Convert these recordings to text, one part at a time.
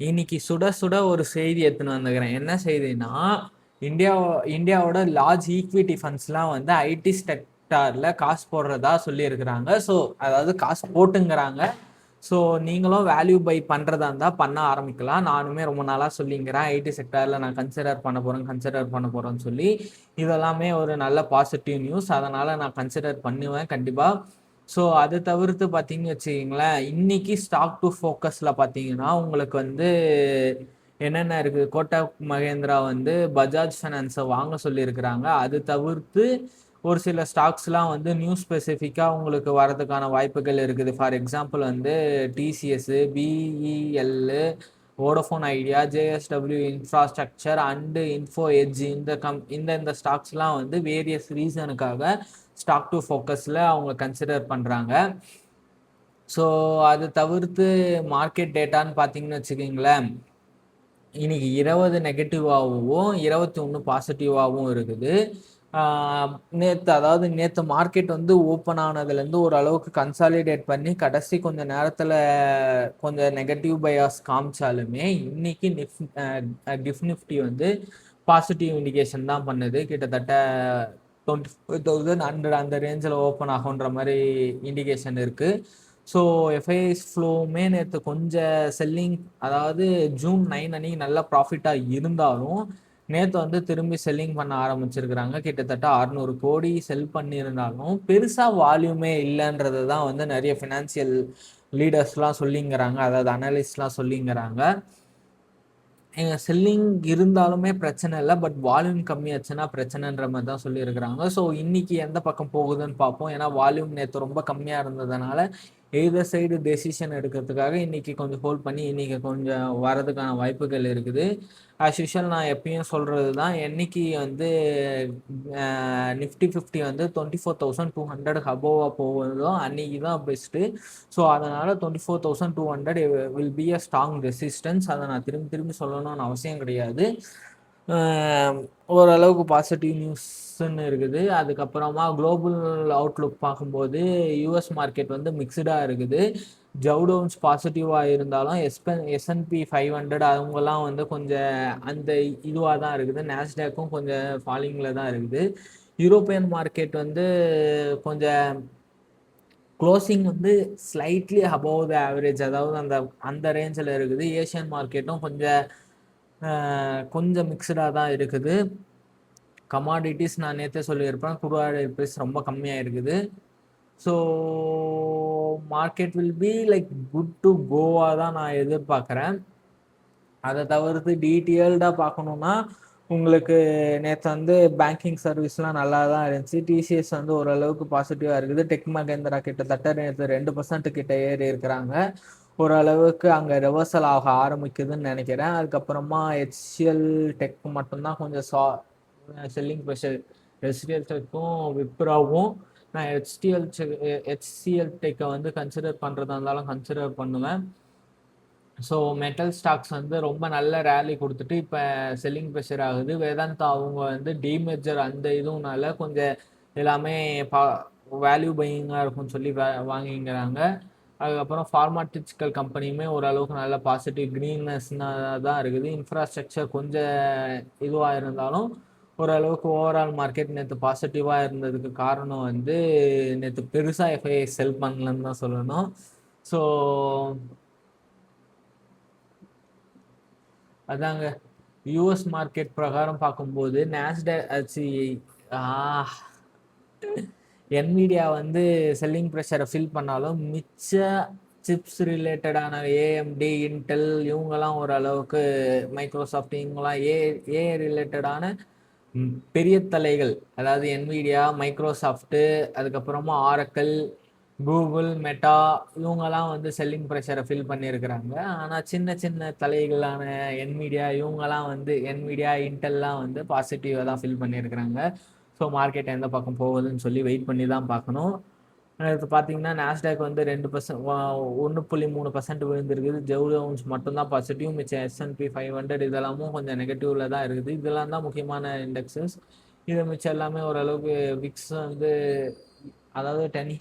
இன்னைக்கு சுட சுட ஒரு செய்தி எடுத்துன்னு வந்துக்கிறேன். என்ன செய்தின்னா, இந்தியா இந்தியாவோட லார்ஜ் ஈக்விட்டி ஃபண்ட்ஸ்லாம் வந்து ஐடி செக்டார்ல காசு போடுறதா சொல்லியிருக்கிறாங்க. ஸோ அதாவது காசு போட்டுங்கிறாங்க. ஸோ நீங்களும் வேல்யூ பை பண்ணுறதா இருந்தால் பண்ண ஆரம்பிக்கலாம். நானுமே ரொம்ப நாளாக சொல்லிங்கிறேன், ஐடி செக்டாரில் நான் கன்சிடர் பண்ண போகிறேன்னு சொல்லி. இதெல்லாமே ஒரு நல்ல பாசிட்டிவ் நியூஸ். அதனால் நான் கன்சிடர் பண்ணுவேன் கண்டிப்பாக. ஸோ அது தவிர்த்து பார்த்தீங்கன்னு வச்சுக்கிங்களேன், இன்னைக்கு ஸ்டாக் டு ஃபோக்கஸில் பார்த்தீங்கன்னா உங்களுக்கு வந்து என்னென்ன இருக்குது, கோட்டக் மகேந்திரா வந்து பஜாஜ் ஃபைனான்ஸை வாங்க சொல்லியிருக்கிறாங்க. அது தவிர்த்து ஒரு சில ஸ்டாக்ஸ்லாம் வந்து நியூஸ் ஸ்பெசிஃபிக்காக உங்களுக்கு வரதுக்கான வாய்ப்புகள் இருக்குது. ஃபார் எக்ஸாம்பிள் வந்து TCS, BEL, Vodafone idea, JSW infrastructure and info edge, இந்த ஸ்டாக்ஸ்லாம் வந்து வேரியஸ் ரீசனுக்காக ஸ்டாக் டு ஃபோக்கஸில் அவங்க கன்சிடர் பண்ணுறாங்க. ஸோ அது தவிர்த்து மார்க்கெட் டேட்டான்னு பார்த்தீங்கன்னு வச்சுக்கிங்களேன், இன்னைக்கு 20 நெகட்டிவாகவும் 21 பாசிட்டிவாகவும் இருக்குது. நேற்று மார்க்கெட் வந்து ஓப்பன் ஆனதுலேருந்து ஓரளவுக்கு கன்சாலிடேட் பண்ணி கடைசி கொஞ்சம் நேரத்தில் கொஞ்சம் நெகட்டிவ் பயாஸ் காமிச்சாலுமே இன்னைக்கு கிஃப்ட் நிஃப்டி வந்து பாசிட்டிவ் இண்டிகேஷன் தான் பண்ணுது. கிட்டத்தட்ட 24,100 அந்த ரேஞ்சில் ஓப்பன் ஆகுன்ற மாதிரி இண்டிகேஷன் இருக்குது. ஸோ எஃப்ஐஎஸ் ஃப்ளோவுமே நேற்று கொஞ்சம் செல்லிங், அதாவது ஜூன் 9 அன்னைக்கு நல்ல ப்ராஃபிட்டாக இருந்தாலும் நேற்று வந்து திரும்பி செல்லிங் பண்ண ஆரம்பிச்சிருக்கிறாங்க. கிட்டத்தட்ட 600 கோடி செல் பண்ணியிருந்தாலும் பெருசாக வால்யூமே இல்லைன்றது தான் வந்து நிறைய ஃபினான்சியல் லீடர்ஸ்லாம் சொல்லிங்கிறாங்க, அதாவது அனலிஸ்ட்லாம் சொல்லிங்கிறாங்க. செல்லிங் இருந்தாலுமே பிரச்சனை இல்லை, பட் வால்யூம் கம்மியாச்சுன்னா பிரச்சனைன்ற மாதிரி தான் சொல்லியிருக்கிறாங்க. ஸோ இன்னைக்கு எந்த பக்கம் போகுதுன்னு பார்ப்போம். ஏன்னா வால்யூம் நேற்று ரொம்ப கம்மியாக இருந்ததுனால எய்தர் சைடு டெசிஷன் எடுக்கிறதுக்காக இன்னைக்கு கொஞ்சம் ஹோல்ட் பண்ணி இன்னைக்கு கொஞ்சம் வரதுக்கான வாய்ப்புகள் இருக்குது. ஆஸ் யூஷுவல் நான் எப்பயும் சொல்கிறது தான், என்னைக்கு வந்து நிஃப்டி 50 வந்து 24,200 அபோவாக போகுதோ அன்னைக்கு தான் பெஸ்ட்டு. ஸோ அதனால் 24,200 will be a strong resistance. அதை நான் திரும்பி சொல்லணும்னு அவசியம் கிடையாது. ஓரளவுக்கு பாசிட்டிவ் நியூஸ்ன்னு இருக்குது. அதுக்கப்புறமா குளோபல் அவுட்லுக் பார்க்கும்போது யூஎஸ் மார்க்கெட் வந்து மிக்சடாக இருக்குது. ஜவுடவுன்ஸ் பாசிட்டிவாக இருந்தாலும் எஸ்என்பி 500 அவங்கெல்லாம் வந்து கொஞ்சம் அந்த இதுவாக தான் இருக்குது. நாஸ்டாக்கும் கொஞ்சம் ஃபாலிங்கில் தான் இருக்குது. யூரோப்பியன் மார்க்கெட் வந்து கொஞ்சம் க்ளோசிங் வந்து ஸ்லைட்லி அபவ் த ஆவரேஜ், அதாவது அந்த ரேஞ்சில் இருக்குது. ஏஷியன் மார்க்கெட்டும் கொஞ்சம் மிக்சடாக தான் இருக்குது. கமாடிட்டிஸ் நான் நேற்றே சொல்லியிருப்பேன், crude oil price ரொம்ப கம்மியாக இருக்குது. So market will be like good to கோவாக தான் நான் எதிர்பார்க்குறேன். அதை தவிர்த்து டீட்டெயில்டாக பார்க்கணுன்னா உங்களுக்கு நேற்று வந்து பேங்கிங் சர்வீஸ்லாம் நல்லா தான் இருந்துச்சு. டிசிஎஸ் வந்து ஓரளவுக்கு பாசிட்டிவாக இருக்குது. டெக் மகேந்திரா கிட்டத்தட்ட நேற்று 2% கிட்ட ஏறி இருக்கிறாங்க. ஓரளவுக்கு அங்கே ரிவர்சல் ஆக ஆரம்பிக்குதுன்னு நினைக்கிறேன். அதுக்கப்புறமா ஹெச்சிஎல் டெக் மட்டும்தான் கொஞ்சம் செல்லிங் ப்ரெஷர். ஹெச்சிஎல் டெக்கும் விப்ராவும் நான் ஹெச்சிஎல் டெக்கை வந்து கன்சிடர் பண்ணுறதா இருந்தாலும் கன்சிடர் பண்ணுவேன். ஸோ மெட்டல் ஸ்டாக்ஸ் வந்து ரொம்ப நல்ல ரேலி கொடுத்துட்டு இப்போ செல்லிங் ப்ரெஷர் ஆகுது. வேதாந்தா அவங்க வந்து டிமெர்ஜர் அந்த இதுவும்னால கொஞ்சம் எல்லாமே வேல்யூ பையிங்காக இருக்கும்னு சொல்லி வாங்கிங்கிறாங்க. அதுக்கப்புறம் ஃபார்மாட்டிஸ்டிக்கல் கம்பெனியுமே ஓரளவுக்கு நல்ல பாசிட்டிவ் க்ரீன்னஸ்னாக தான் இருக்குது. இன்ஃப்ராஸ்ட்ரக்சர் கொஞ்சம் இதுவாக இருந்தாலும் ஓரளவுக்கு ஓவரால் மார்க்கெட் நேற்று பாசிட்டிவாக இருந்ததுக்கு காரணம் வந்து நேற்று பெருசாக எஃப்ஐ செல் பண்ணலன்னு தான் சொல்லணும். ஸோ அதாங்க யூஎஸ் மார்க்கெட் பிரகாரம் பார்க்கும்போது என்விடியா வந்து செல்லிங் ப்ரெஷரை ஃபில் பண்ணாலும் மிச்ச சிப்ஸ் ரிலேட்டடான ஏஎம்டி, இன்டெல் இவங்கெல்லாம் ஓரளவுக்கு, மைக்ரோசாஃப்ட் இவங்கெல்லாம் ஏ ரிலேட்டடான பெரிய தலைகள், அதாவது என்விடியா, மைக்ரோசாஃப்ட்டு, அதுக்கப்புறமா ஆரக்கிள், கூகுள், மெட்டா இவங்கெல்லாம் வந்து செல்லிங் ப்ரெஷரை ஃபில் பண்ணியிருக்கிறாங்க. ஆனால் சின்ன சின்ன தலைகளான என்விடியா, இன்டெல்லாம் வந்து பாசிட்டிவாக தான் ஃபில் பண்ணியிருக்கிறாங்க. ஸோ மார்க்கெட் எந்த பக்கம் போகுதுன்னு சொல்லி வெயிட் பண்ணி தான் பார்க்கணும். இப்போ பார்த்தீங்கன்னா நாஸ்டாக் வந்து 2%, 1.3% விழுந்திருக்குது. ஜவுடவுன்ஸ் மட்டும்தான் பாசிட்டிவ். மிச்சம் எஸ்என்பி 500 இதெல்லாமும் கொஞ்சம் நெகட்டிவ்ல தான் இருக்குது. இதெல்லாம் தான் முக்கியமான இண்டெக்ஸஸ். இது மிச்சம் எல்லாமே ஓரளவுக்கு விக்ஸ் வந்து, அதாவது 10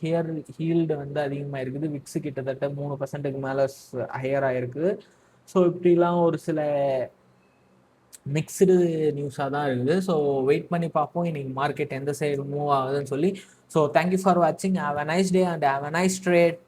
ஹீல்டு வந்து அதிகமாக இருக்குது. விக்ஸ் கிட்டத்தட்ட 3%க்கு மேலே ஹையர் ஆகிருக்குது. ஸோ இப்படிலாம் ஒரு சில மிக்ஸ்டு நியூஸாக தான் இருக்குது. ஸோ வெயிட் பண்ணி பார்ப்போம் இன்னைக்கு மார்க்கெட் எந்த சைடு மூவ் ஆகுதுன்னு சொல்லி. ஸோ தேங்க்யூ ஃபார் வாட்சிங். Have a nice day and have a nice trade.